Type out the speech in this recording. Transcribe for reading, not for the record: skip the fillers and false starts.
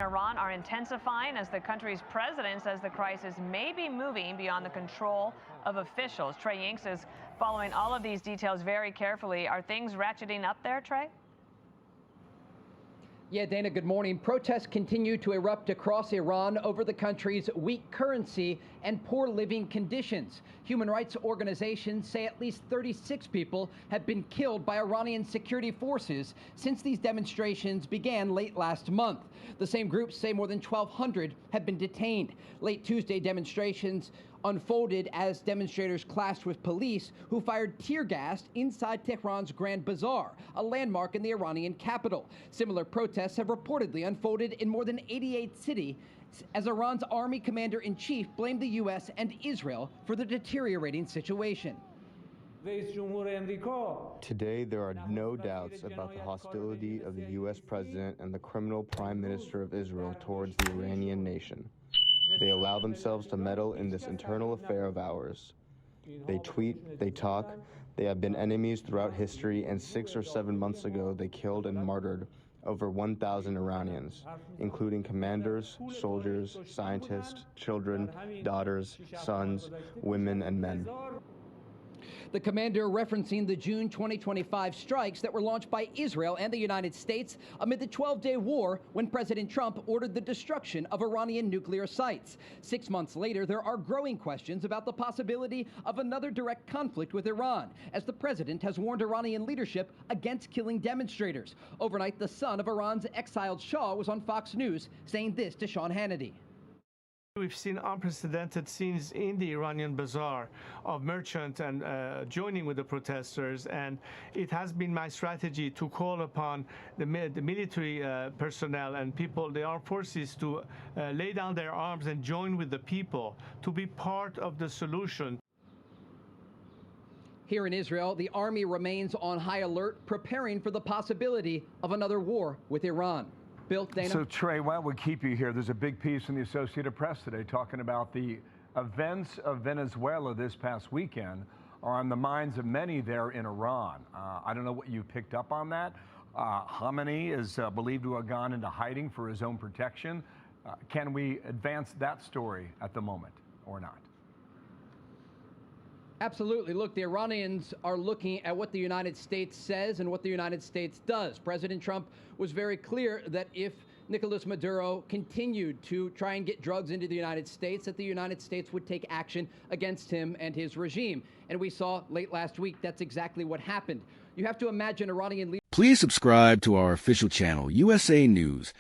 Iran are intensifying as the country's president says the crisis may be moving beyond the control of officials. Trey Yanks is following all of these details very carefully. Are things ratcheting up there, Trey? Yeah, Dana, good morning. Protests continue to erupt across Iran over the country's weak currency and poor living conditions. Human rights organizations say at least 36 people have been killed by Iranian security forces since these demonstrations began late last month. The same groups say more than 1,200 have been detained. Late Tuesday, demonstrations unfolded as demonstrators clashed with police who fired tear gas inside Tehran's Grand Bazaar, a landmark in the Iranian capital. Similar protests have reportedly unfolded in more than 88 cities as Iran's army commander-in-chief blamed the U.S. and Israel for the deteriorating situation. Today, there are no doubts about the hostility of the U.S. president and the criminal prime minister of Israel towards the Iranian nation. They allow themselves to meddle in this internal affair of ours. They tweet, they talk, they have been enemies throughout history, and 6 or 7 months ago they killed and martyred over 1,000 Iranians, including commanders, soldiers, scientists, children, daughters, sons, women, and men. The commander referencing the June 2025 strikes that were launched by Israel and the United States amid the 12-day war when President Trump ordered the destruction of Iranian nuclear sites. 6 months later, there are growing questions about the possibility of another direct conflict with Iran, as the president has warned Iranian leadership against killing demonstrators. Overnight, the son of Iran's exiled Shah was on Fox News saying this to Sean Hannity. We've seen unprecedented scenes in the Iranian bazaar of merchants and joining with the protesters, and it has been my strategy to call upon the military personnel and people, the armed forces, to lay down their arms and join with the people to be part of the solution. Here in Israel, the army remains on high alert, preparing for the possibility of another war with Iran. Bill, Dana? So, Trey, while we keep you here, there's a big piece in the Associated Press today talking about the events of Venezuela this past weekend are on the minds of many there in Iran. I don't know what you picked up on that. Khamenei is believed to have gone into hiding for his own protection. Can we advance that story at the moment or not? Absolutely. Look, the Iranians are looking at what the United States says and what the United States does. President Trump was very clear that if Nicolas Maduro continued to try and get drugs into the United States, that the United States would take action against him and his regime. And we saw late last week that's exactly what happened. You have to imagine Iranian leaders. Please subscribe to our official channel, USA News,